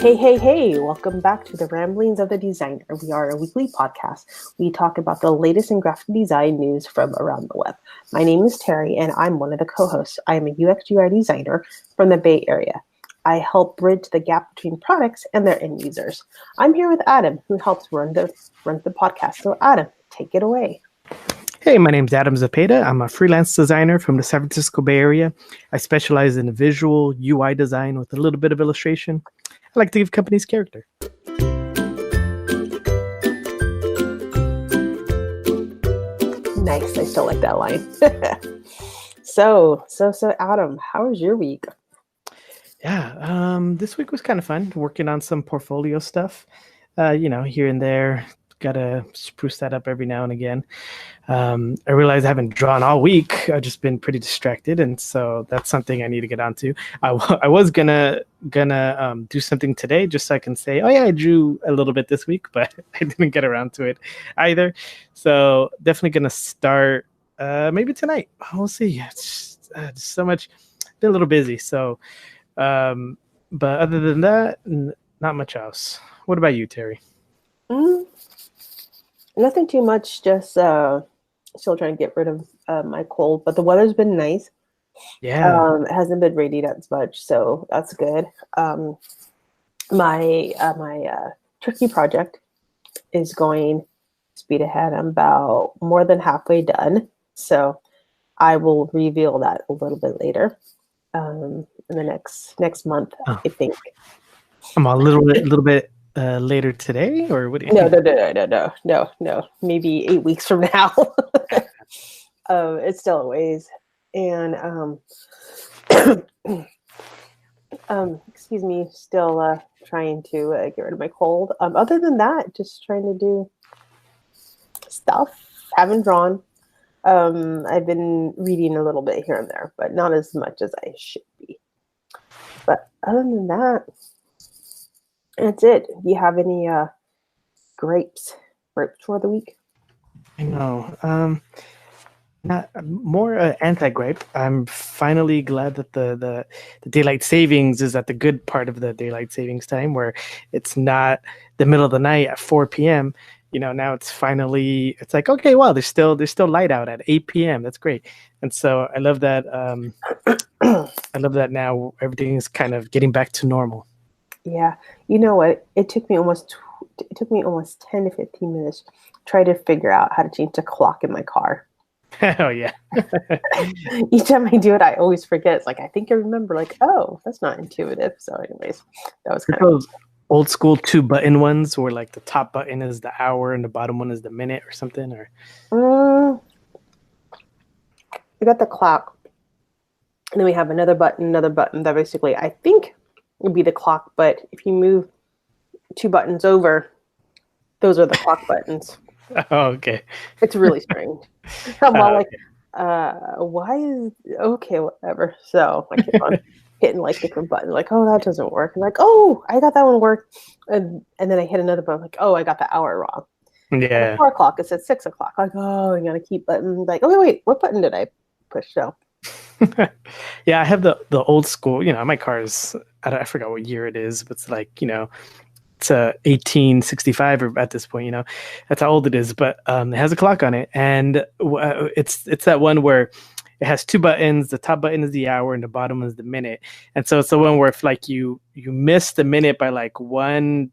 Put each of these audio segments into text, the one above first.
Hey, hey, hey, welcome back to the Ramblings of the Designer. We are a weekly podcast. We talk about the latest in graphic design news from around the web. My name is Terry, and I'm one of the co-hosts. I am a UX UI designer from the Bay Area. I help bridge the gap between products and their end users. I'm here with Adam, who helps run the podcast. So Adam, take it away. Hey, my name's Adan Zepeda. I'm a freelance designer from the San Francisco Bay Area. I specialize in visual UI design with a little bit of illustration. I like to give companies character. Nice. I still like that line. So, Adam, how was your week? Yeah, this week was kind of fun, working on some portfolio stuff, here and there. Got to spruce that up every now and again. I realize I haven't drawn all week. I've just been pretty distracted, and so that's something I need to get onto. I was gonna do something today just so I can say, oh yeah, I drew a little bit this week, but I didn't get around to it either. So definitely gonna start maybe tonight. We'll see. It's just so much. Been a little busy. So, but other than that, not much else. What about you, Terry? Nothing too much, just still trying to get rid of my cold, but the weather's been nice. Yeah. It hasn't been raining as much, so that's good. My turkey project is going speed ahead. I'm about more than halfway done, so I will reveal that a little bit later in the next month, I think. I'm a little bit later today, or what do you think? No. Maybe 8 weeks from now. It's still a ways. And excuse me, still trying to get rid of my cold. Other than that, just trying to do stuff. Haven't drawn. I've been reading a little bit here and there, but not as much as I should be. But other than that, that's it. Do you have any grapes for the week? I know. Not more anti-gripe. I'm finally glad that the daylight savings is at the good part of the daylight savings time, where it's not the middle of the night at 4 p.m. Now it's like, okay, wow, there's still light out at 8 p.m. That's great. And so I love that. I love that now everything is kind of getting back to normal. Yeah, you know what? It took me almost 10 to 15 minutes to try to figure out how to change the clock in my car. Oh yeah. Each time I do it, I always forget. It's like I think I remember, like, oh, that's not intuitive. So, anyways, that was kind of those old school 2-button ones, where like the top button is the hour and the bottom one is the minute or something. Or we got the clock, and then we have another button that basically I think would be the clock, but if you move 2 buttons over, those are the clock buttons. Oh, okay. It's really strange. I'm all like, why is okay, whatever. So I keep on hitting like different buttons, like, oh, that doesn't work. I'm like, oh, I got that one work. And then I hit another button, like, oh, I got the hour wrong. Yeah. The 4 o'clock, it says 6 o'clock. Like, oh, you gotta keep button. Like, okay, wait, what button did I push? So yeah, I have the old school, my car is, I forgot what year it is, but it's like, it's 1865 or at this point, that's how old it is, but it has a clock on it, and it's that one where it has 2 buttons. The top button is the hour and the bottom is the minute. And so it's the one where if like you miss the minute by like one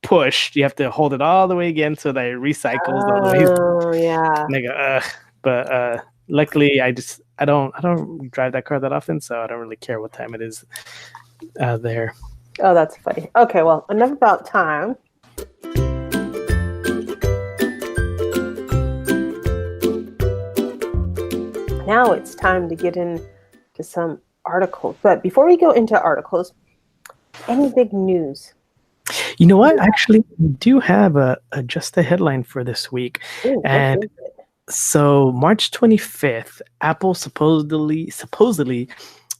push, you have to hold it all the way again so that it recycles all the way. Oh yeah. And I go, but luckily I don't drive that car that often, so I don't really care what time it is there. Oh, that's funny. Okay, well, enough about time. Now it's time to get into some articles. But before we go into articles, any big news? You know what? Actually, we do have just a headline for this week. Ooh, and so March 25th, Apple supposedly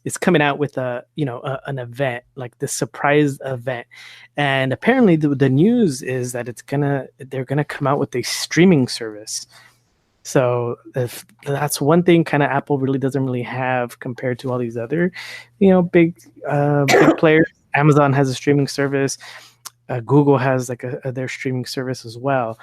is coming out with an event, like this surprise event. And apparently the news is that they're gonna come out with a streaming service. So if that's one thing kind of Apple really doesn't really have compared to all these other, big players. Amazon has a streaming service. Google has like their streaming service as well.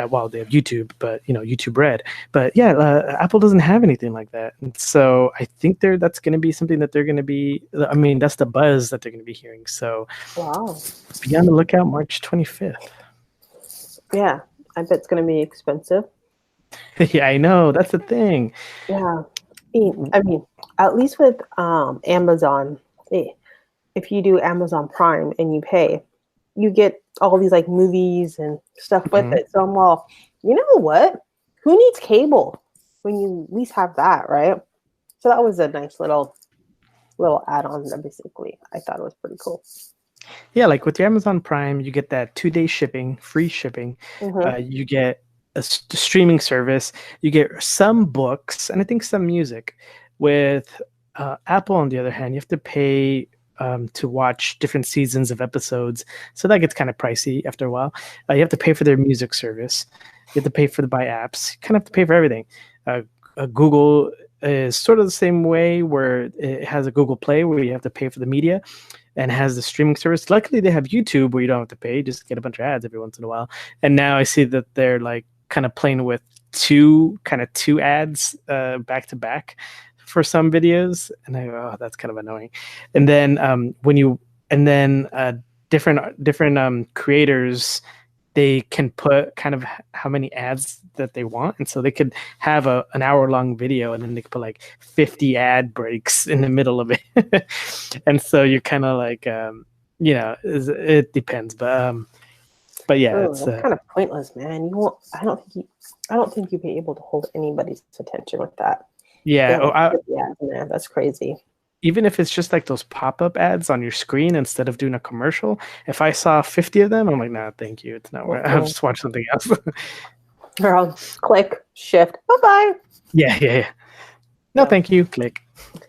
Well, they have YouTube, but YouTube Red. But yeah, Apple doesn't have anything like that, and so I think that's going to be something that they're going to be. I mean, that's the buzz that they're going to be hearing. So, Wow. be on the lookout, March 25th. Yeah, I bet it's going to be expensive. Yeah, I know. That's the thing. Yeah, I mean, at least with Amazon, if you do Amazon Prime and you pay, you get all these like movies and stuff with it. So I'm all, you know what? Who needs cable when you at least have that, right? So that was a nice little add-on. Basically, I thought it was pretty cool. Yeah, like with your Amazon Prime, you get that 2-day shipping, free shipping. You get a streaming service. You get some books and I think some music. With Apple, on the other hand, you have to pay to watch different seasons of episodes. So that gets kind of pricey after a while. You have to pay for their music service. You have to pay for the buy apps. You kind of have to pay for everything. Google is sort of the same way, where it has a Google Play where you have to pay for the media, and has the streaming service. Luckily, they have YouTube where you don't have to pay; just get a bunch of ads every once in a while. And now I see that they're like kind of playing with two ads back to back for some videos, and I go, oh, that's kind of annoying. And then different creators, they can put kind of how many ads that they want, and so they could have an hour-long video, and then they could put like 50 ad breaks in the middle of it. And so you're kind of like, it depends, but yeah, it's kind of pointless, man. You won't. I don't think you'd be able to hold anybody's attention with that. Yeah, that's crazy. Even if it's just like those pop-up ads on your screen instead of doing a commercial, if I saw 50 of them, I'm like, nah, thank you. It's not worth it. I'll just watch something else. Or I'll click, shift, bye-bye. Yeah. No, thank you. Click.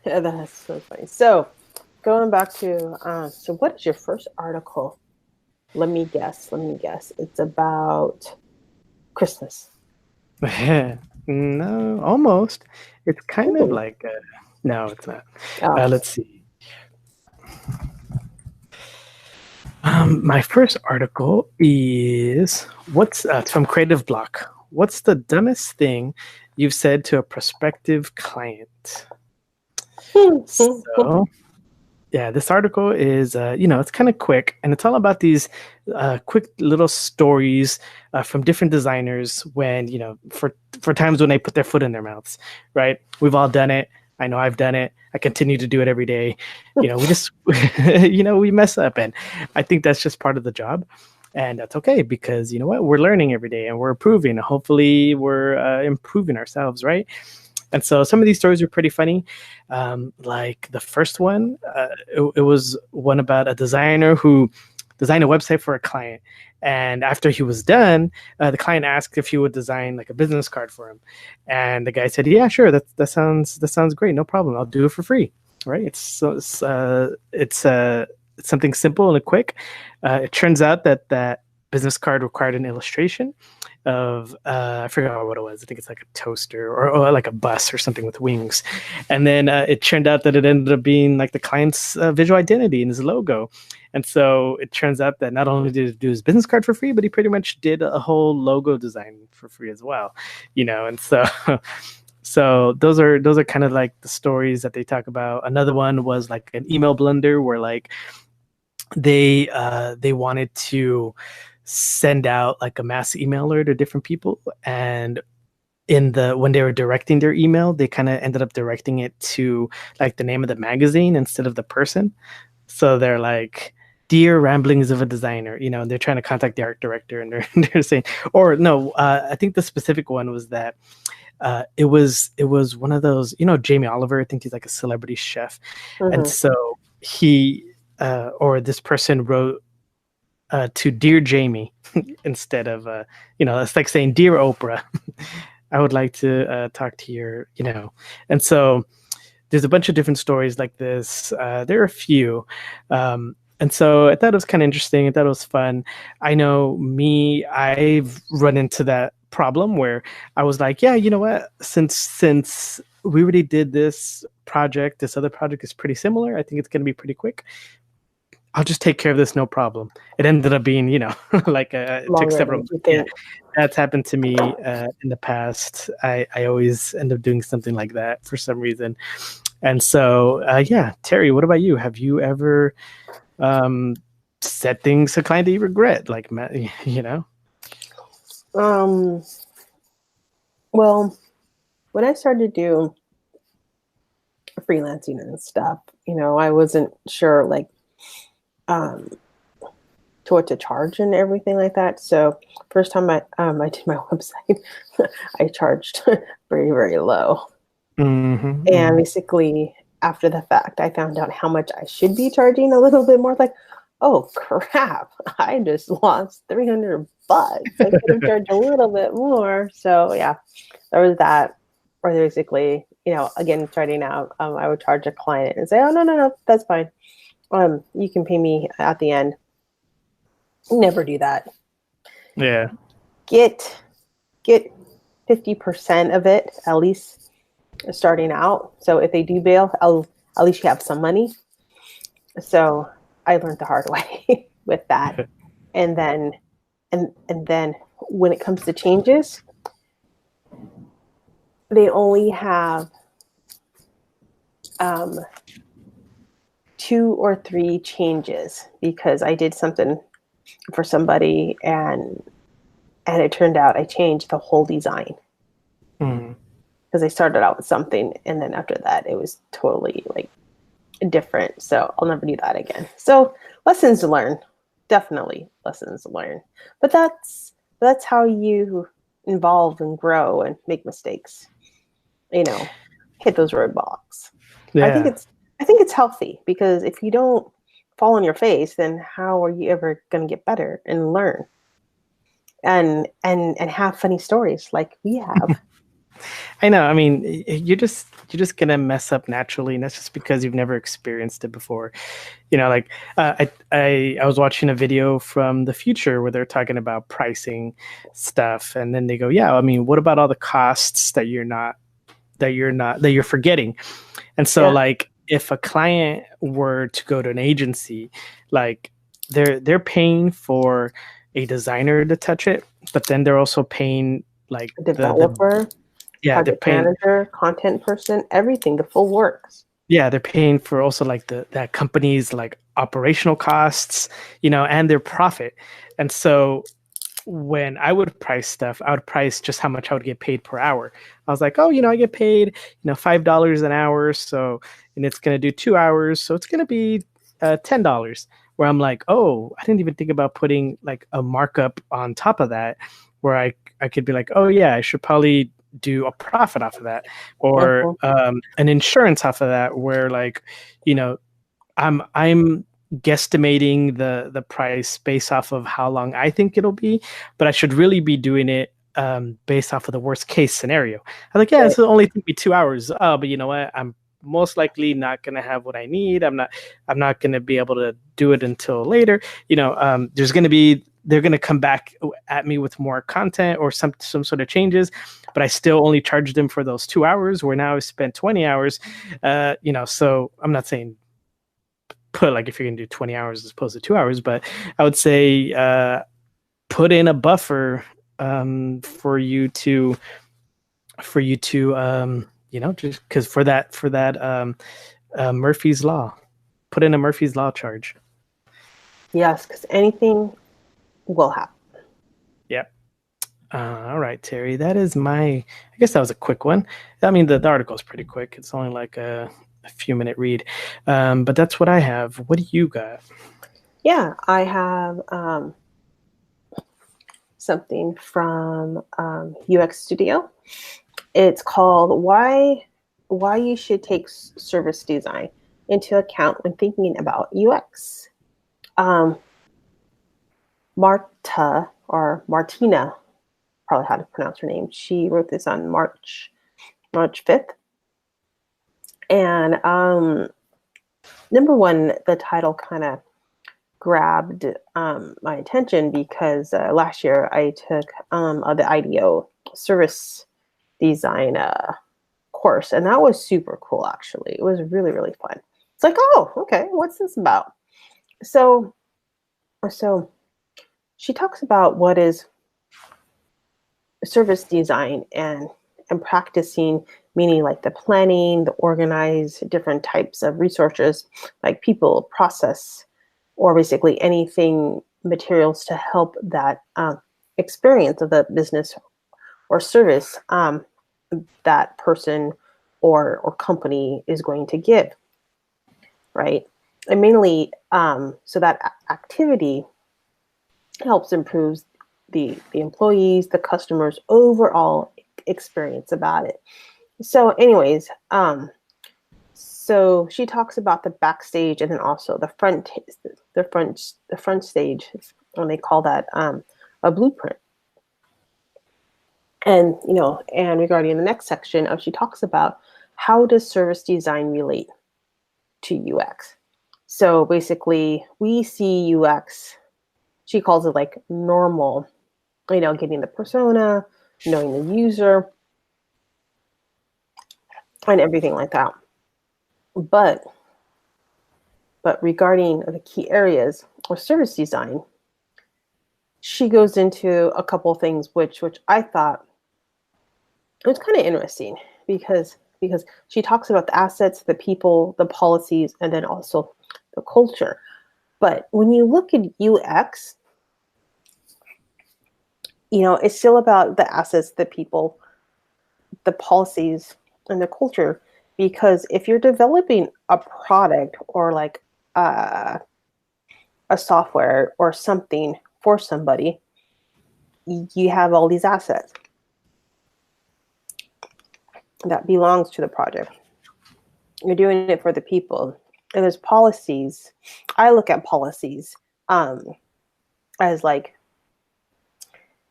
Yeah, that's so funny. So going back to, so what is your first article? Let me guess. It's about Christmas. No, almost. It's kind of like... No, it's not. Let's see. My first article is it's from Creative Block. What's the dumbest thing you've said to a prospective client? So, yeah, this article is, it's kind of quick, and it's all about these quick little stories from different designers when, for times when they put their foot in their mouths, right? We've all done it. I know I've done it. I continue to do it every day. We just, we mess up, and I think that's just part of the job, and that's okay, because you know what, we're learning every day and we're improving. Hopefully, we're improving ourselves, right? And so some of these stories are pretty funny. Like the first one, it was one about a designer who designed a website for a client. And after he was done, the client asked if he would design like a business card for him. And the guy said, yeah, sure. That sounds great. No problem. I'll do it for free. Right. It's something simple and quick. It turns out that business card required an illustration of I forgot what it was. I think it's like a toaster or like a bus or something with wings. And then it turned out that it ended up being like the client's visual identity and his logo. And so it turns out that not only did he do his business card for free, but he pretty much did a whole logo design for free as well. And so so those are kind of like the stories that they talk about. Another one was like an email blender where like they wanted to send out like a mass email alert to different people, and when they were directing their email, they kind of ended up directing it to like the name of the magazine instead of the person. So they're like, "Dear Ramblings of a Designer," and they're trying to contact the art director, and they're saying, or no, I think the specific one was that it was one of those, Jamie Oliver. I think he's like a celebrity chef, and so he or this person wrote to Dear Jamie instead of it's like saying Dear Oprah. I would like to talk to your, and so there's a bunch of different stories like this. There are a few. And so I thought it was kind of interesting. I thought it was fun. I know I've run into that problem where I was like, yeah, you know what? Since we already did this project, this other project is pretty similar. I think it's going to be pretty quick. I'll just take care of this, no problem. It ended up being, like it took Longer several than months. you Yeah, think. that's happened to me in the past. I always end up doing something like that for some reason. And so, yeah, Terry, what about you? Have you ever said things to a client that you regret? Like, Um, well, when I started to do freelancing and stuff, I wasn't sure like um to what to charge and everything like that. So first time I did my website, I charged very, very low. And basically after the fact, I found out how much I should be charging a little bit more. Like, oh crap, I just lost $300. I could have charged a little bit more. So yeah, there was that. Or basically, again, starting out, I would charge a client and say, oh, no, that's fine. You can pay me at the end. Never do that. Yeah. Get 50% of it, at least starting out. So if they do bail, at least you have some money. So I learned the hard way with that. And then when it comes to changes, they only have 2 or 3 changes because I did something for somebody and it turned out I changed the whole design. Because I started out with something and then after that it was totally like different. So I'll never do that again. So lessons learned, definitely lessons learned. But that's how you evolve and grow and make mistakes. Hit those roadblocks. Yeah. I think it's healthy because if you don't fall on your face, then how are you ever going to get better and learn and have funny stories like we have? I know. I mean, you're just gonna mess up naturally, and that's just because you've never experienced it before. Like I was watching a video from the future where they're talking about pricing stuff, and then they go, "Yeah, I mean, what about all the costs that you're forgetting?" And so, like, if a client were to go to an agency, like they're paying for a designer to touch it, but then they're also paying like A developer. Yeah, they're project paying. manager, content person, everything, the full works. Yeah, they're paying for also like that company's like operational costs, and their profit. And so when I would price stuff, I would price just how much I would get paid per hour. I was like, oh, I get paid, $5 an hour. So, and it's going to do 2 hours. So it's going to be $10. Where I'm like, oh, I didn't even think about putting like a markup on top of that, where I could be like, oh yeah, I should probably do a profit off of that, or an insurance off of that, where like, I'm guesstimating the price based off of how long I think it'll be, but I should really be doing it based off of the worst case scenario. I'm like, yeah, this will only take me 2 hours. Oh, but you know what? I'm most likely not going to have what I need. I'm not going to be able to do it until later. They're going to come back at me with more content or some sort of changes, but I still only charge them for those 2 hours where now I spent 20 hours. So I'm not saying put like if you're going to do 20 hours as opposed to 2 hours, but I would say put in a buffer for you to just because for that Murphy's Law, put in a Murphy's Law charge. Yes, because anything will happen. Yep. All right, Terry, that is I guess that was a quick one. I mean, the article is pretty quick. It's only like a few minute read, but that's what I have. What do you got? Yeah, I have something from UX Studio. It's called why you should take service design into account when thinking about UX. Martina, probably how to pronounce her name. She wrote this on March 5th. And number one, the title kind of grabbed my attention because last year I took the IDEO service design course, and that was super cool, actually. It was really, really fun. It's like, oh, okay, what's this about? so so she talks about what is service design and practicing, meaning like the planning, the organize different types of resources like people, process, or basically anything materials to help that experience of the business or service that person or company is going to give, right? And mainly, so that activity helps improve the employees, the customers' overall experience about it. So, anyways, so she talks about the backstage and then also the front stage, and they call that a blueprint. And and regarding the next section, she talks about how does service design relate to UX. So basically, we see UX. She calls it like normal, getting the persona, knowing the user, and everything like that. But regarding the key areas of service design, she goes into a couple of things which I thought it was kind of interesting because she talks about the assets, the people, the policies, and then also the culture. But when you look at UX, it's still about the assets, the people, the policies, and the culture. Because if you're developing a product or like a software or something for somebody, you have all these assets that belongs to the project. You're doing it for the people. And there's policies. I look at policies as like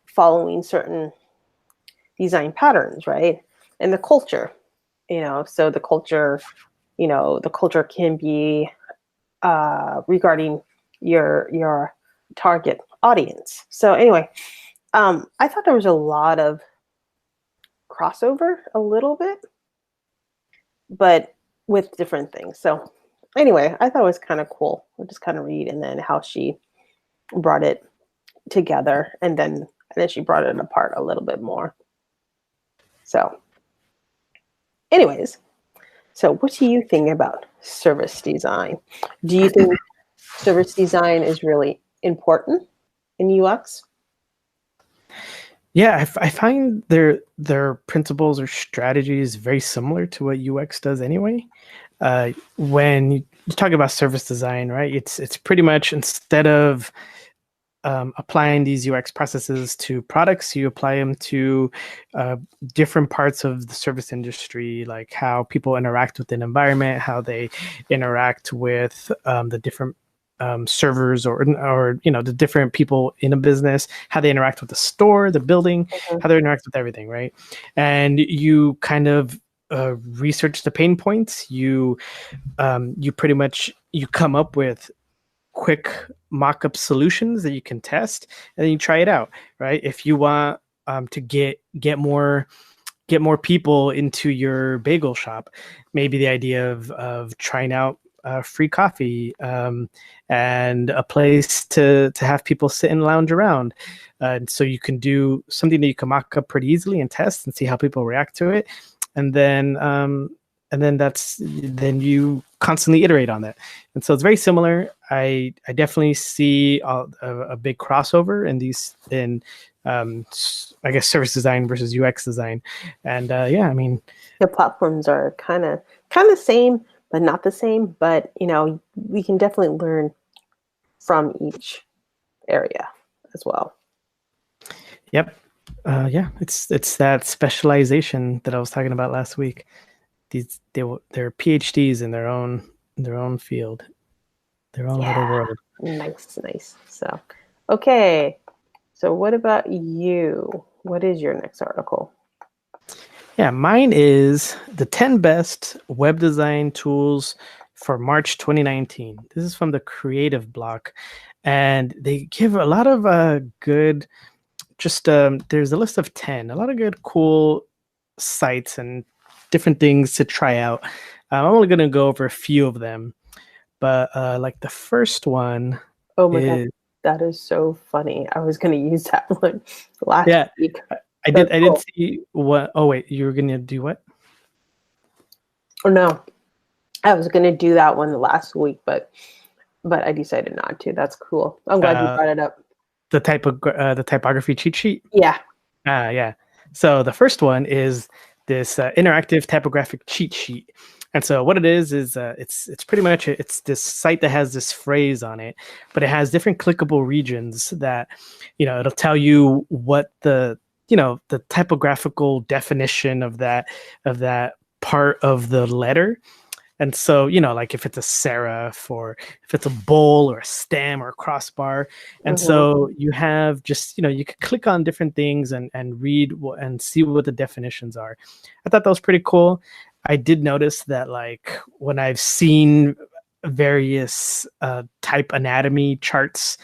following certain design patterns, right? And the culture, so the culture, the culture can be regarding your target audience. So anyway, I thought there was a lot of crossover a little bit, but with different things. So anyway, I thought it was kind of cool. We'll just kind of read and then how she brought it together and then she brought it apart a little bit more. So anyways, so what do you think about service design? Do you think service design is really important in UX? Yeah, I find their principles or strategies very similar to what UX does anyway. When you talk about service design, right? It's pretty much instead of applying these UX processes to products, you apply them to different parts of the service industry, like how people interact with an environment, how they interact with the different servers or the different people in a business, how they interact with the store, the building, how they interact with everything, right? And you kind of research the pain points. You pretty much you come up with quick mock-up solutions that you can test, and then you try it out, right? If you want to get more people into your bagel shop, maybe the idea of trying out free coffee and a place to have people sit and lounge around. So you can do something that you can mock up pretty easily and test and see how people react to it. And then then you constantly iterate on that. And so it's very similar. I definitely see a big crossover in I guess service design versus UX design. And I mean, the platforms are kind of the same, but not the same. But we can definitely learn from each area as well. Yep. It's that specialization that I was talking about last week. They're PhDs in their own field, their own little world. Nice. So, okay. So what about you? What is your next article? Yeah, mine is the 10 best web design tools for March 2019. This is from the Creative Block, and they give a lot of good. There's a list of 10, a lot of good, cool sites and different things to try out. I'm only going to go over a few of them, but like the first one Oh my God, is that is so funny. I was going to use that one last yeah. week. I That's did cool. see what. Oh wait, you were gonna do what? Oh no, I was going to do that one last week, but I decided not to. That's cool. I'm glad you Uh, brought it up. the typography cheat sheet. Yeah. Yeah. So the first one is this interactive typographic cheat sheet. And so what it is it's pretty much it's this site that has this phrase on it, but it has different clickable regions that it'll tell you what the typographical definition of that part of the letter. And so, like if it's a serif or if it's a bowl or a stem or a crossbar. And Mm-hmm. so you have just, you could click on different things and read and see what the definitions are. I thought that was pretty cool. I did notice that, like, when I've seen various type anatomy charts,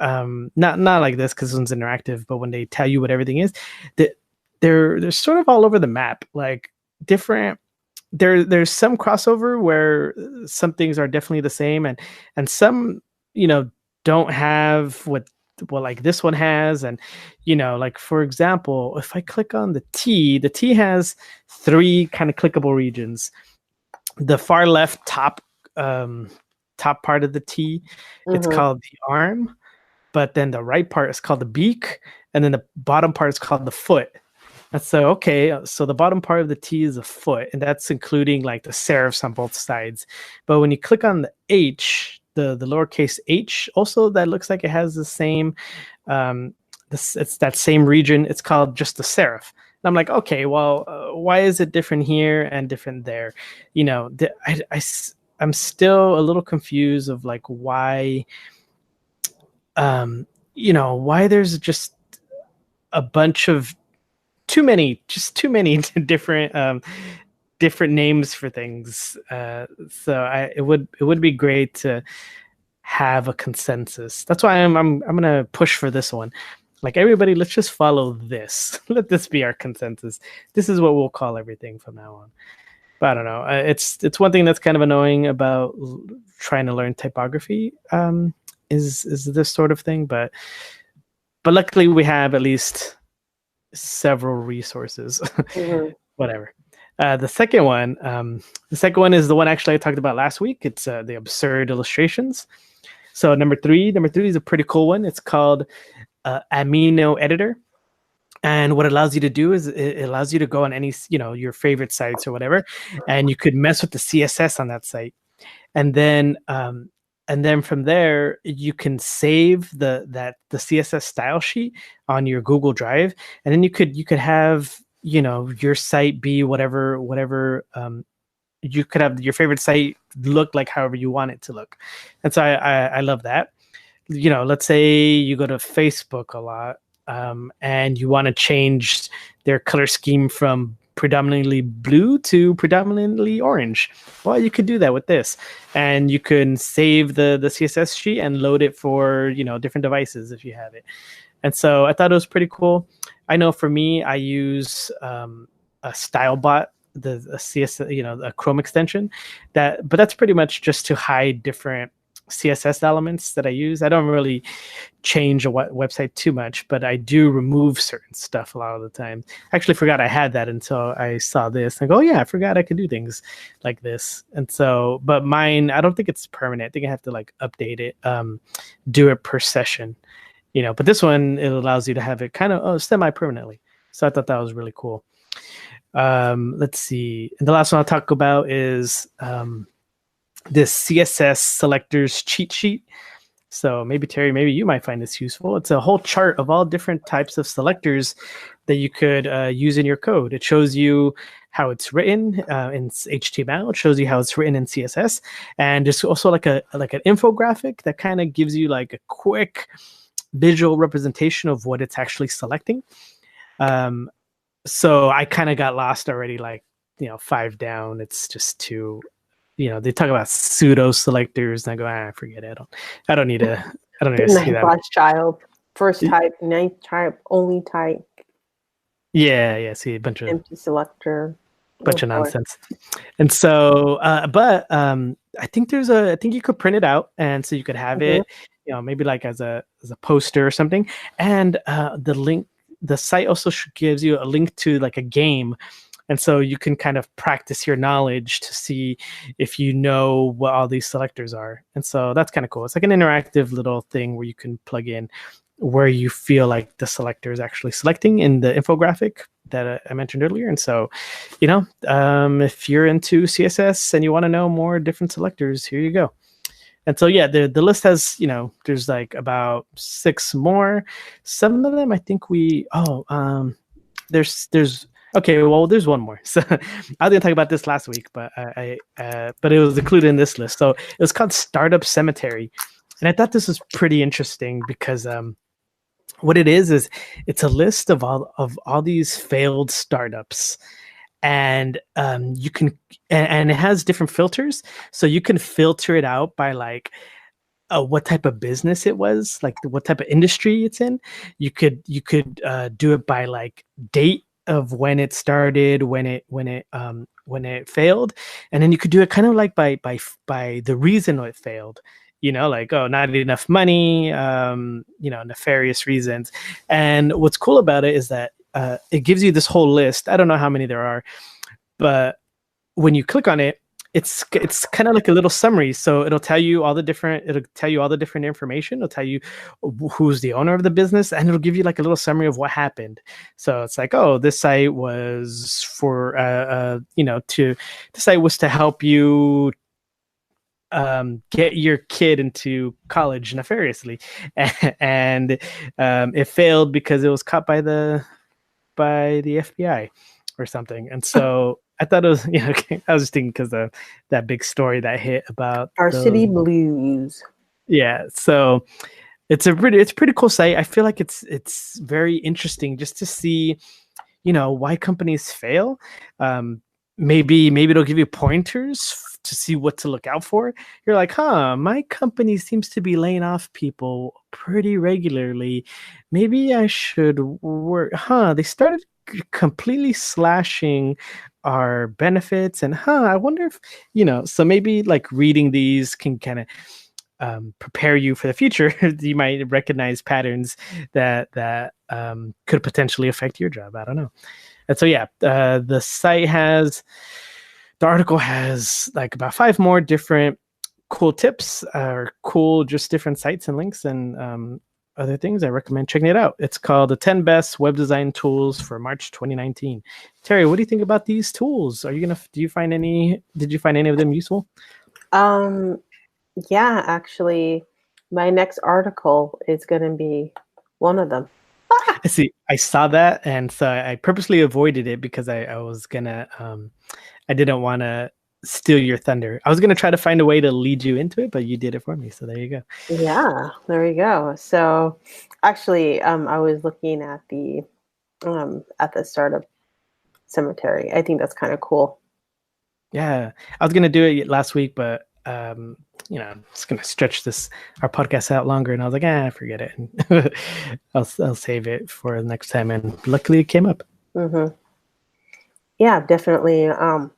not like this because this one's interactive, but when they tell you what everything is, that they're sort of all over the map, like different there's some crossover where some things are definitely the same, and some don't have what like this one has. And like, for example, if I click on the T has three kind of clickable regions. The far left top part of the T, it's Mm-hmm. called the arm, but then the right part is called the beak, and then the bottom part is called the foot. And so, okay, so the bottom part of the T is a foot, and that's including like the serifs on both sides. But when you click on the H, the lowercase h, also that looks like it has the same, it's that same region. It's called just the serif. And I'm like, okay, well, why is it different here and different there? I'm still a little confused of like why, why there's just a bunch of too many different names for things. So it would be great to have a consensus. That's why I'm gonna push for this one. Like, everybody, let's just follow this. Let this be our consensus. This is what we'll call everything from now on. But I don't know. It's one thing that's kind of annoying about trying to learn typography. Is this sort of thing, but luckily we have at least several resources. Mm-hmm. Whatever. The second one is the one actually I talked about last week. It's the absurd illustrations. So number three is a pretty cool one. It's called Amino Editor. And what it allows you to do is it allows you to go on any, your favorite sites or whatever, and you could mess with the CSS on that site. And then from there you can save the CSS style sheet on your Google Drive, and then you could have your site be whatever you could have your favorite site look like however you want it to look. And so I love that. Let's say you go to Facebook a lot, and you want to change their color scheme from predominantly blue to predominantly orange. Well, you could do that with this, and you can save the CSS sheet and load it for different devices if you have it. And so I thought it was pretty cool. I know for me, I use a StyleBot, the CSS, a Chrome extension. But that's pretty much just to hide different CSS elements that I use. I don't really change a website too much, but I do remove certain stuff a lot of the time. I actually forgot I had that until I saw this and go, oh yeah, I forgot I could do things like this. And so, but mine, I don't think it's permanent. I think I have to like update it, do it per session, but this one, it allows you to have it kind of semi-permanently. So I thought that was really cool. Let's see. And the last one I'll talk about is this CSS selectors cheat sheet. So maybe Terry, maybe you might find this useful. It's a whole chart of all different types of selectors that you could use in your code. It shows you how it's written in HTML. It shows you how it's written in CSS, and there's also like an infographic that kind of gives you like a quick visual representation of what it's actually selecting. So I kind of got lost already, like 5 down. It's just too. They talk about pseudo selectors, and I go, forget it. I don't need to see that. Last child, first type, ninth type, only type. Yeah. See, a bunch of empty selector, bunch of nonsense. And so, but I think I think you could print it out, and so you could have Mhm. it, maybe like as a poster or something. And the site also gives you a link to like a game, and so you can kind of practice your knowledge to see if you know what all these selectors are. And so that's kind of cool. It's like an interactive little thing where you can plug in where you feel like the selector is actually selecting in the infographic that I mentioned earlier. And so, if you're into CSS and you want to know more different selectors, here you go. And so, yeah, the list has, there's like about 6 more. Some of them, I think there's okay. Well, there's one more. So I didn't talk about this last week, but but it was included in this list. So it was called Startup Cemetery, and I thought this was pretty interesting because what it is it's a list of all these failed startups, and you can and it has different filters, so you can filter it out by like what type of business it was, like what type of industry it's in. You could do it by like date of when it started, when it failed, and then you could do it kind of like by the reason it failed. Like, oh, not enough money, nefarious reasons. And what's cool about it is that it gives you this whole list. I don't know how many there are, but when you click on it, it's kind of like a little summary. So it'll tell you all the different information. It'll tell you who's the owner of the business, and it'll give you like a little summary of what happened. So it's like, oh, this site was for the site was to help you get your kid into college nefariously, and it failed because it was caught by the FBI or something. And so I thought it was, I was just thinking because of that big story that hit about Our City Blues. Yeah, so it's pretty cool site. I feel like it's very interesting just to see, why companies fail. Maybe it'll give you pointers to see what to look out for. You're like, my company seems to be laying off people pretty regularly. Maybe I should work. They started completely slashing our benefits, and I wonder if so maybe like reading these can kind of prepare you for the future. You might recognize patterns that could potentially affect your job. I don't know. And so yeah, the article has like about 5 more different cool tips or cool just different sites and links and other things. I recommend checking it out. It's called the 10 Best Web Design Tools for March 2019. Terry, what do you think about these tools? Did you find any of them useful? Yeah, actually, my next article is going to be one of them. I see. I saw that, and so I purposely avoided it because I was gonna I didn't want to steal your thunder. I was gonna try to find a way to lead you into it, but you did it for me. So there you go. Yeah, there you go. So actually, I was looking at the Startup Cemetery. I think that's kind of cool. Yeah, I was gonna do it last week, but I'm just gonna stretch our podcast out longer, and I was like, forget it. I'll save it for the next time, and luckily it came up. Mm-hmm. Yeah, definitely. I'm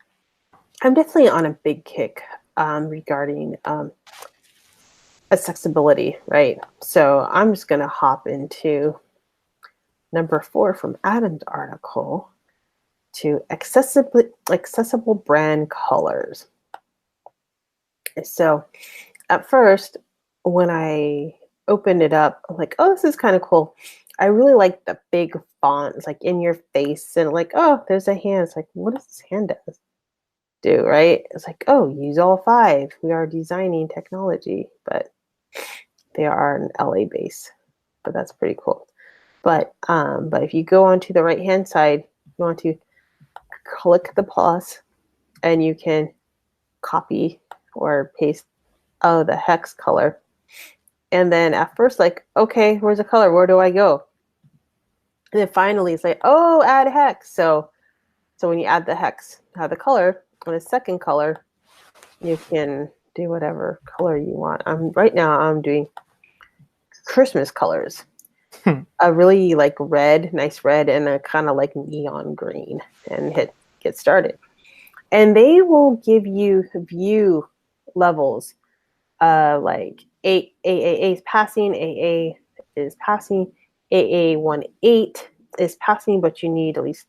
definitely on a big kick regarding accessibility, right? So I'm just gonna hop into number 4 from Adam's article to accessible brand colors. So at first, when I opened it up, I'm like, oh, this is kind of cool. I really like the big font. It's like in your face and like, oh, there's a hand. It's like, what does this hand do, right? It's like, oh, use all 5. We are designing technology, but they are an LA base, but that's pretty cool. But if you go onto the right hand side, you want to click the plus and you can copy or paste the hex color. And then at first, like, okay, where's the color? Where do I go? And then finally it's like, oh, add hex. So when you add the hex, have the color, and the second color, you can do whatever color you want. Right now I'm doing Christmas colors. A really like red, nice red, and a kind of like neon green, and get started. And they will give you view levels. Like AAA is passing, AA is passing, AA18 is passing, but you need at least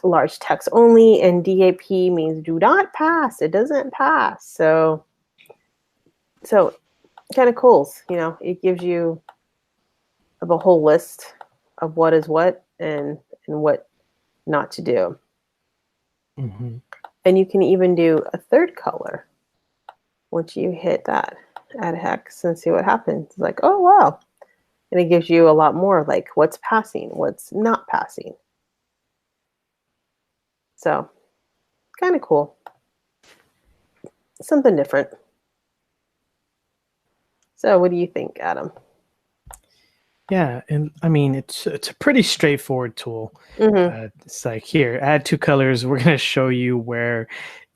large text only, and DAP means do not pass. It doesn't pass. So kind of cool. It gives you a whole list of what is what and what not to do. Mm-hmm. And you can even do a third color once you hit that add hex and see what happens. It's like, oh, wow. And it gives you a lot more, like what's passing, what's not passing. So kind of cool. Something different. So what do you think, Adam? Yeah, and I mean, it's a pretty straightforward tool. Mm-hmm. It's like, here, add 2 colors. We're going to show you where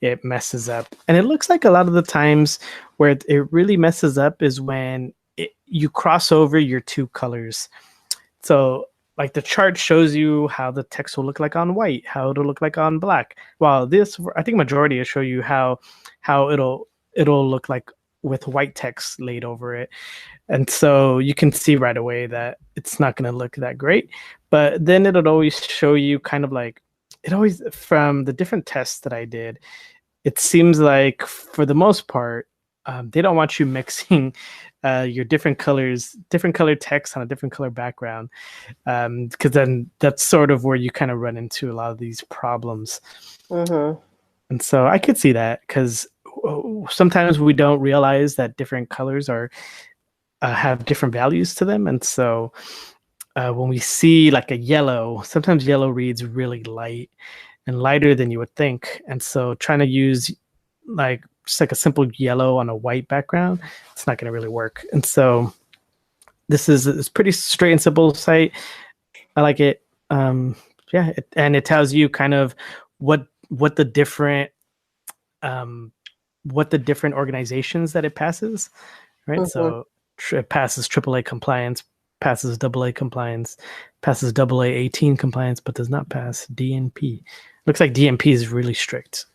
it messes up. And it looks like a lot of the times where it really messes up is when you cross over your 2 colors. So like the chart shows you how the text will look like on white, how it'll look like on black. While this, I think majority will show you how it'll look like with white text laid over it. And so you can see right away that it's not going to look that great. But then it'll always show you kind of like, it always, from the different tests that I did, it seems like for the most part, they don't want you mixing your different colors, different color text on a different color background. Because then that's sort of where you kind of run into a lot of these problems. Mm-hmm. And so I could see that, because sometimes we don't realize that different colors are have different values to them. And so when we see like a yellow, sometimes yellow reads really light and lighter than you would think. And so trying to use like just like a simple yellow on a white background, it's not going to really work. And so it's pretty straight and simple site. I like it. And it tells you kind of what the different organizations that it passes, right? Mm-hmm. So it passes AAA compliance, passes AA compliance, passes AA18 compliance, but does not pass DNP. Looks like DNP is really strict.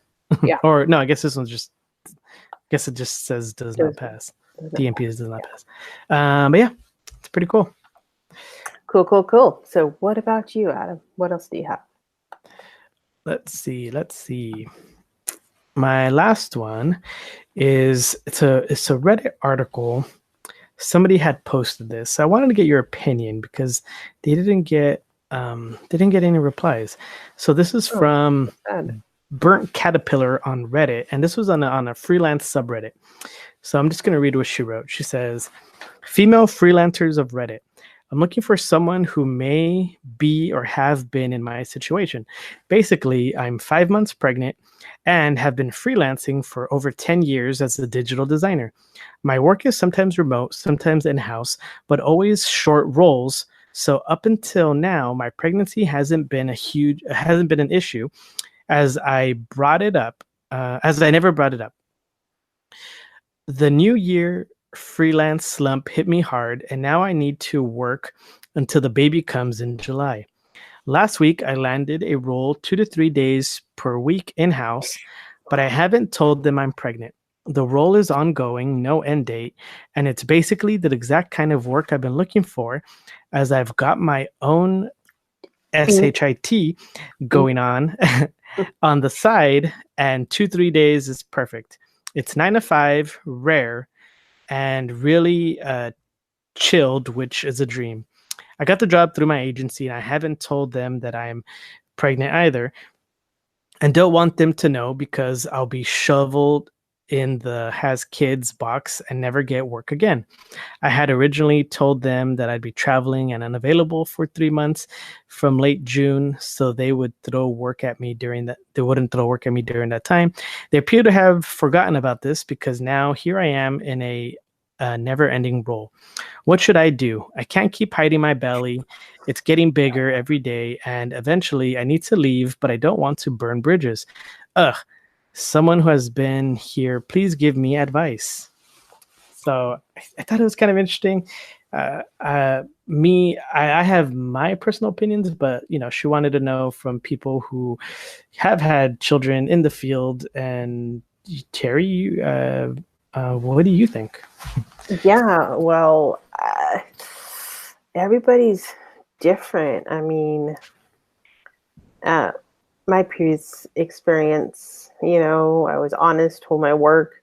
Yeah. Or no, I guess this one's just. I guess it just says does not pass. DNP does not pass. But yeah, it's pretty cool. Cool. So what about you, Adam? What else do you have? Let's see. My last one is it's a Reddit article. Somebody had posted this. So I wanted to get your opinion because they didn't get any replies. So this is from Burnt Caterpillar on Reddit, and this was on a freelance subreddit. So I'm just going to read what she wrote. She says, "Female freelancers of Reddit. I'm looking for someone who may be or have been in my situation. Basically, I'm 5 months pregnant and have been freelancing for over 10 years as a digital designer. My work is sometimes remote, sometimes in-house, but always short roles. So up until now, my pregnancy hasn't been an issue as I never brought it up. The new year freelance slump hit me hard, and now I need to work until the baby comes in July. Last week, I landed a role 2 to 3 days per week in-house, but I haven't told them I'm pregnant. The role is ongoing, no end date, and it's basically the exact kind of work I've been looking for, as I've got my own SHIT going on on the side, and 2-3 days is perfect. It's 9 to 5, rare, and really chilled, which is a dream. I got the job through my agency, and I haven't told them that I'm pregnant either, and don't want them to know because I'll be shoveled in the has kids box and never get work again. I had originally told them that I'd be traveling and unavailable for 3 months from late June, so they would throw work at me during that. They wouldn't throw work at me during that time. They appear to have forgotten about this because now here I am in a never-ending role. What should I do? I can't keep hiding my belly. It's getting bigger every day, and eventually I need to leave, but I don't want to burn bridges. Ugh. Someone who has been here, please give me advice." So I thought it was kind of interesting. I have my personal opinions, but she wanted to know from people who have had children in the field and Terry, what do you think? Yeah, well, everybody's different. I mean, uh, my previous experience, I was honest, told my work,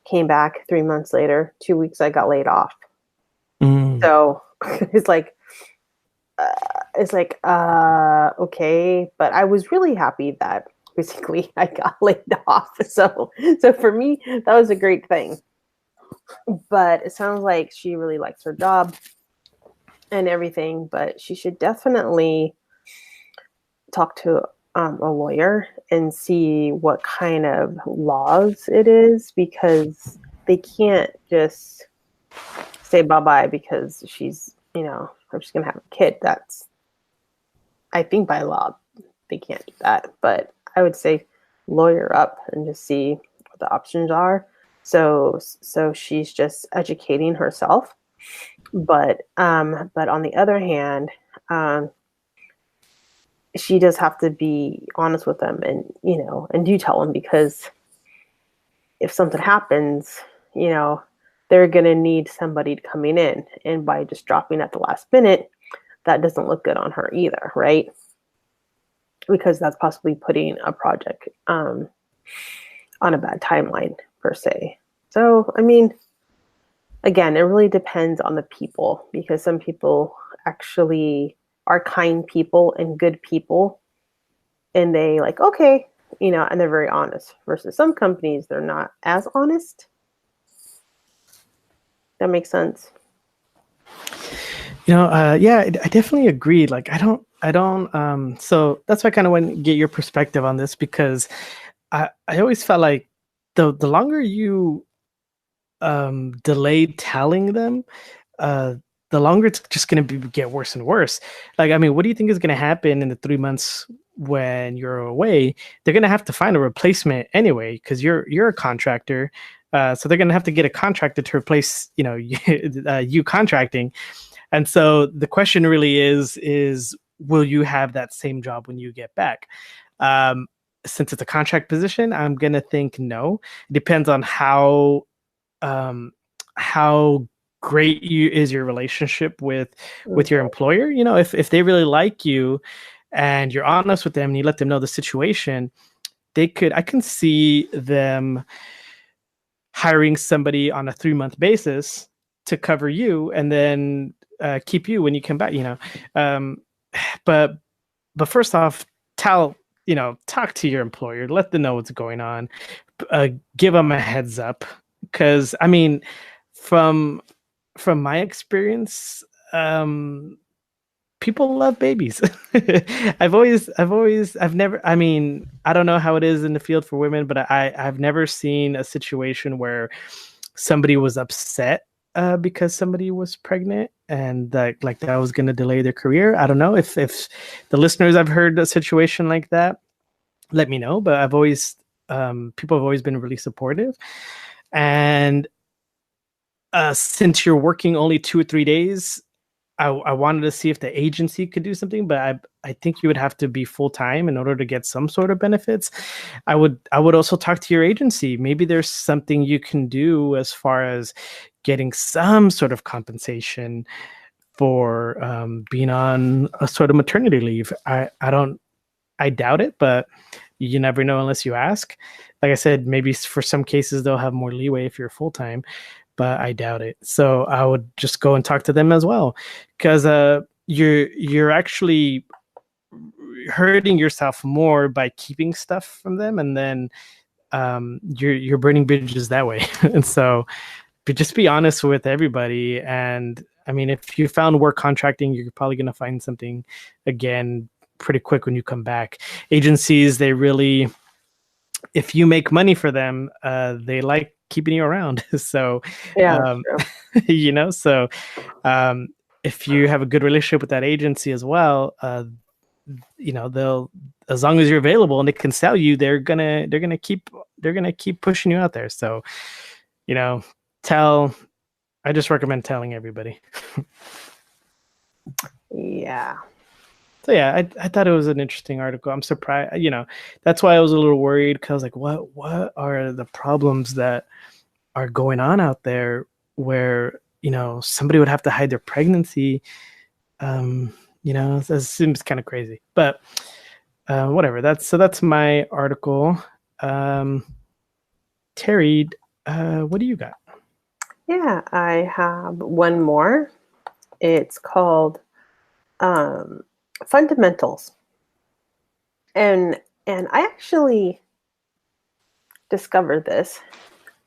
came back 3 months later, 2 weeks, I got laid off. Mm. So it's like, okay, but I was really happy that basically I got laid off. So for me, that was a great thing. But it sounds like she really likes her job and everything, but she should definitely talk to a lawyer and see what kind of laws it is, because they can't just say bye-bye because I'm just gonna have a kid. That's, I think by law they can't do that, but I would say lawyer up and just see what the options are. So she's just educating herself, but on the other hand, she does have to be honest with them, and do tell them, because if something happens, they're going to need somebody coming in, and by just dropping at the last minute, that doesn't look good on her either, right? Because that's possibly putting a project on a bad timeline per se. So, I mean, again, it really depends on the people, because some people actually are kind people and good people, and they like, okay, and they're very honest, versus some companies, they're not as honest. That makes sense. Yeah, I definitely agree. Like, I don't, so that's why I kind of want to get your perspective on this, because I always felt like the longer you delay telling them, uh, the longer it's just going to get worse and worse. Like, I mean, what do you think is going to happen in the 3 months when you're away? They're going to have to find a replacement anyway, because you're a contractor. So they're going to have to get a contractor to replace, you contracting. And so the question really is will you have that same job when you get back? Since it's a contract position, I'm going to think no. It depends on how great is your relationship with your employer. If they really like you and you're honest with them and you let them know the situation, I can see them hiring somebody on a 3-month basis to cover you, and then keep you when you come back. Um, but first off, talk to your employer, let them know what's going on, give them a heads up, because I mean, from my experience, people love babies. I've never, I mean, I don't know how it is in the field for women, but I've never seen a situation where somebody was upset because somebody was pregnant, and like that was going to delay their career. I don't know if the listeners have heard a situation like that, let me know. But people have always been really supportive. And since you're working only 2 or 3 days, I wanted to see if the agency could do something, but I think you would have to be full time in order to get some sort of benefits. I would also talk to your agency. Maybe there's something you can do as far as getting some sort of compensation for being on a sort of maternity leave. I doubt it, but you never know unless you ask. Like I said, maybe for some cases they'll have more leeway if you're full time, but I doubt it. So I would just go and talk to them as well, because you're actually hurting yourself more by keeping stuff from them, and then you're burning bridges that way. And so, but just be honest with everybody. And I mean, if you found work contracting, you're probably going to find something again pretty quick when you come back. Agencies, they really, if you make money for them, they like keeping you around. So, Yeah, that's um, true. so um, if you have a good relationship with that agency as well, they'll, as long as you're available and they can sell you, they're gonna keep pushing you out there. So, you know, tell. I just recommend telling everybody. Yeah. So yeah, I thought it was an interesting article. I'm surprised, that's why I was a little worried because I was like, what are the problems that are going on out there where, somebody would have to hide their pregnancy? It seems kind of crazy, but whatever. That's my article. Terry, what do you got? Yeah, I have one more. It's called Fundamentals. And I actually discovered this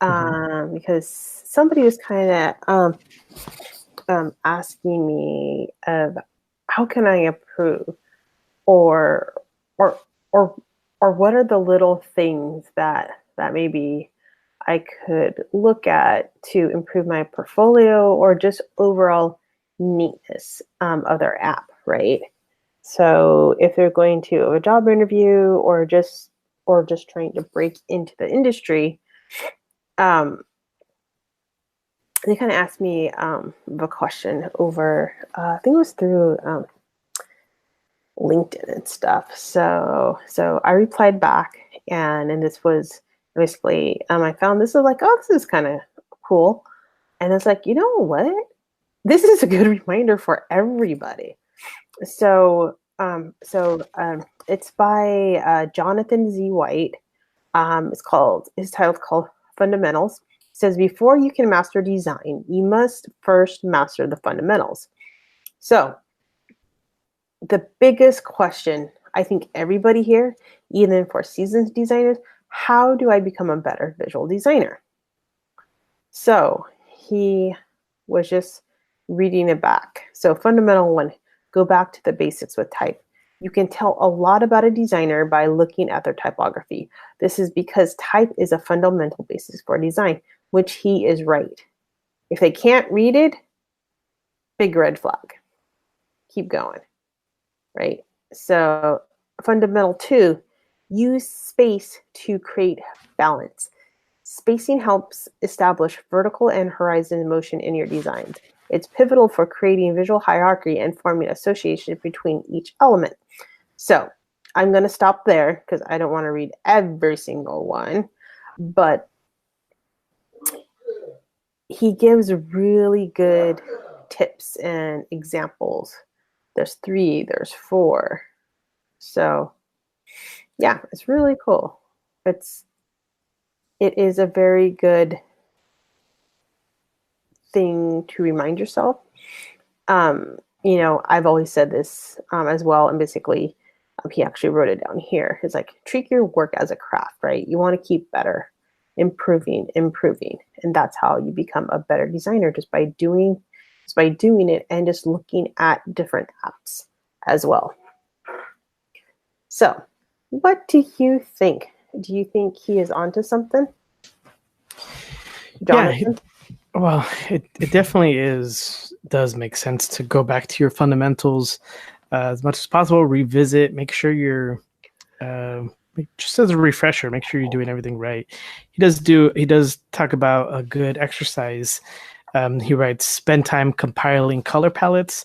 because somebody was kind of asking me of how can I improve, or what are the little things that maybe I could look at to improve my portfolio or just overall neatness of their app, right? So if they're going to a job interview or just trying to break into the industry, they kind of asked me the question over, I think it was through LinkedIn and stuff. So I replied back, and this was basically, I found this is like, oh, this is kind of cool. And it's like, you know what? This is a good reminder for everybody. So it's by Jonathan Z. White. His title's called Fundamentals. It says, before you can master design, you must first master the fundamentals. So the biggest question, I think everybody here, even for seasoned designers, how do I become a better visual designer? So he was just reading it back. So fundamental 1, go back to the basics with type. You can tell a lot about a designer by looking at their typography. This is because type is a fundamental basis for design, which he is right. If they can't read it, big red flag. Keep going, right? So fundamental 2, use space to create balance. Spacing helps establish vertical and horizon motion in your designs. It's pivotal for creating visual hierarchy and forming association between each element. So I'm going to stop there because I don't want to read every single one, but he gives really good tips and examples. There's 3, there's 4. So yeah, it's really cool. It is a very good thing to remind yourself. I've always said this as well, and basically he actually wrote it down here. It's like, treat your work as a craft, right? You want to keep better, improving, and that's how you become a better designer, just by doing it and just looking at different apps as well. So what do you think? Do you think he is onto something, Jonathan? Yeah, well, it definitely does make sense to go back to your fundamentals as much as possible, revisit, make sure you're just as a refresher, make sure you're doing everything right. He does talk about a good exercise. He writes, spend time compiling color palettes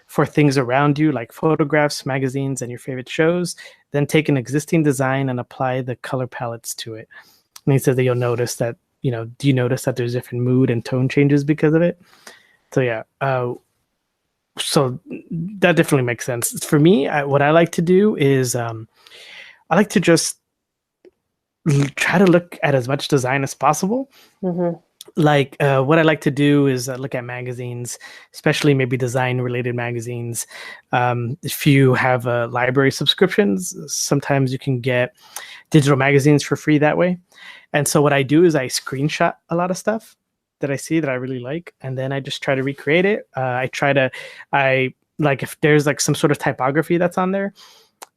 for things around you, like photographs, magazines, and your favorite shows. Then take an existing design and apply the color palettes to it. And he says that you'll notice that, do you notice that there's different mood and tone changes because of it? So yeah, so that definitely makes sense. For me, what I like to do is I like to just try to look at as much design as possible. Mm-hmm. Like what I like to do is look at magazines, especially maybe design related magazines. If you have library subscriptions, sometimes you can get digital magazines for free that way. And so what I do is I screenshot a lot of stuff that I see that I really like, and then I just try to recreate it. I like if there's like some sort of typography that's on there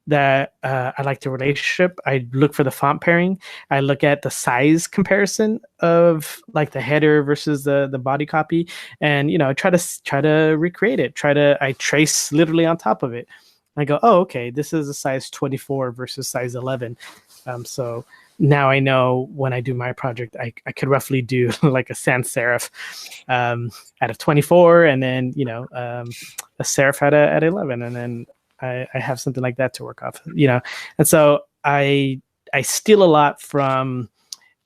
that I like the relationship. I look for the font pairing. I look at the size comparison of like the header versus the body copy, and try to recreate it. I trace literally on top of it. I go, oh, okay, this is a size 24 versus size 11. So now I know when I do my project, I could roughly do like a sans serif at a 24, and then a serif at 11, and then I have something like that to work off, and so I steal a lot from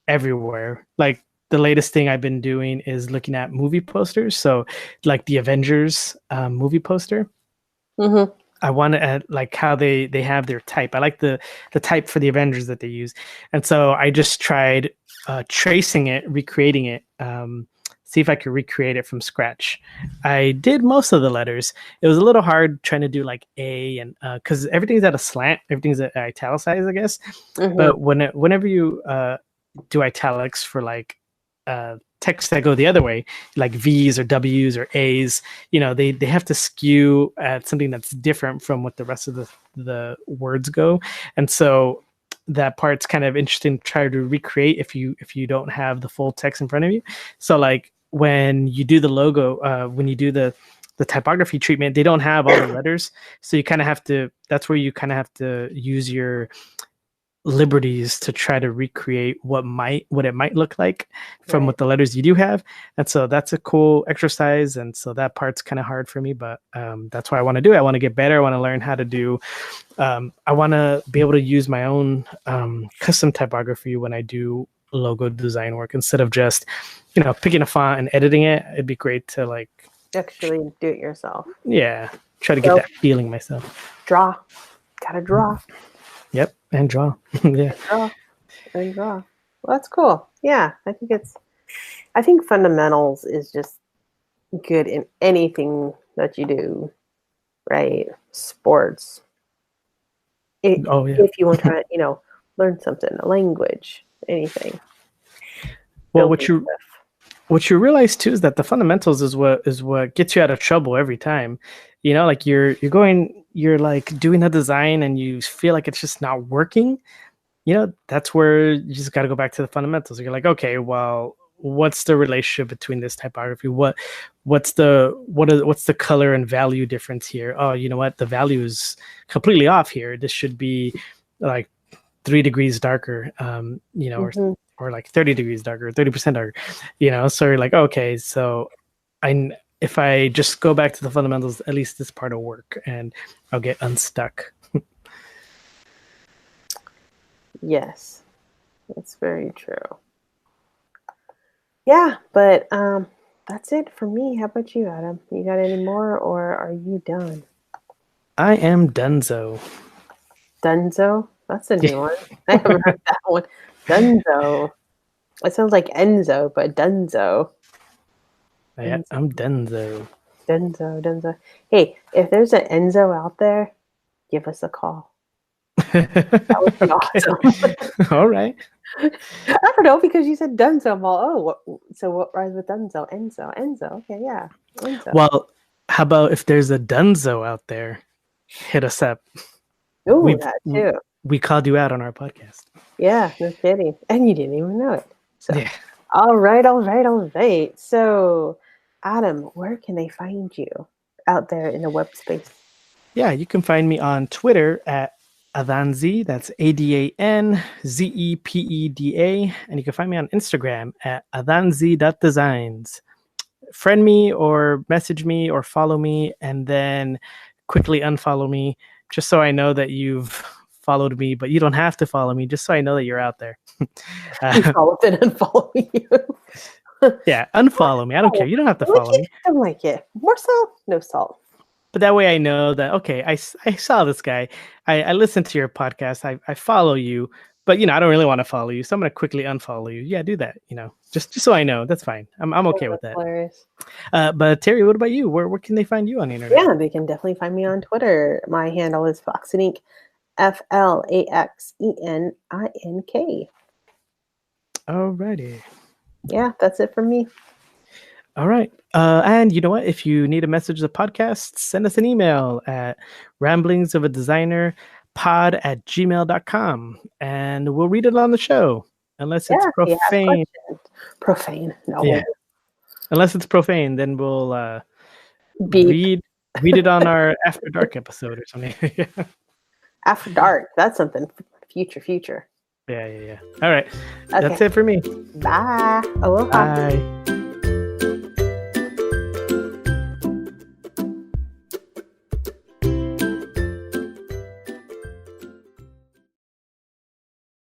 everywhere. Like the latest thing I've been doing is looking at movie posters. So like the Avengers movie poster. Mm-hmm. I want to like how they have their type. I like the type for the Avengers that they use, and so I just tried tracing it, recreating it, see if I could recreate it from scratch. I did most of the letters. It was a little hard trying to do like A and because everything's at a slant, everything's at italicized, I guess. Mm-hmm. But whenever you do italics for like text that go the other way, like V's or W's or A's, they have to skew at something that's different from what the rest of the words go. And so that part's kind of interesting to try to recreate if you don't have the full text in front of you. So like when you do the logo, when you do the typography treatment, they don't have all the letters. So you kind of have to, that's where you kind of have to use your liberties to try to recreate what it might look like from what the letters you do have. And so that's a cool exercise, and so that part's kind of hard for me, but that's what I want to do. I want to get better. I want to learn how to do I want to be able to use my own custom typography when I do logo design work, instead of just picking a font and editing it. It'd be great to like actually do it yourself. Try to get that feeling myself. Gotta draw. Yep, and draw. Yeah. And draw. Well, that's cool. Yeah, I think fundamentals is just good in anything that you do, right? Sports. If you want to, learn something, a language, anything. Well, what you realize too is that the fundamentals is what gets you out of trouble every time. Like you're like doing a design and you feel like it's just not working. That's where you just got to go back to the fundamentals. You're like, okay, well, what's the relationship between this typography? What's the color and value difference here? Oh, you know what? The value is completely off here. This should be like 3 degrees darker, Mm-hmm. or like 30 degrees darker, 30% darker, so you're like, okay, so if I just go back to the fundamentals, at least this part will work and I'll get unstuck. Yes, that's very true. Yeah, but that's it for me. How about you, Adam? You got any more, or are you done? I am donezo. Dunzo? That's a new one. I haven't heard that one. Dunzo. It sounds like Enzo, but Dunzo. Yeah, I'm donezo. Dunzo. Hey, if there's an Enzo out there, give us a call. That would be awesome. All right. I don't know, because you said Dunzo. So what rhymes with Dunzo? Enzo. Okay, yeah. Enzo. Well, how about if there's a Dunzo out there, hit us up. Ooh, that too. We called you out on our podcast. Yeah, no kidding. And you didn't even know it. So, yeah. All right. So, Adam, where can they find you out there in the web space? Yeah, you can find me on Twitter at Adanzi. That's AdanZepeda. And you can find me on Instagram at adanzi.designs. Friend me or message me or follow me, and then quickly unfollow me, just so I know that you've followed me, but you don't have to follow me, just so I know that you're out there. Follow it and unfollow you. Yeah, unfollow me. I don't care. You don't have to follow me. I don't like it. More salt, no salt. But that way I know that, okay, I saw this guy. I listened to your podcast. I follow you, but, I don't really want to follow you. So I'm going to quickly unfollow you. Yeah, do that, just so I know. That's fine. I'm okay with that. Hilarious. But Terri, what about you? Where can they find you on the internet? Yeah, they can definitely find me on Twitter. My handle is Flaxenink, FLAXENINK. Alrighty. Yeah, that's it from me. All right. And you know what? If you need a message of the podcast, send us an email at ramblingsofadesignerpod@gmail.com, and we'll read it on the show. Unless it's profane. Profane. No. Yeah. Unless it's profane, then we'll read it on our After Dark episode or something. After Dark. That's something future. Yeah. All right. Okay. That's it for me. Bye. Aloha. Bye.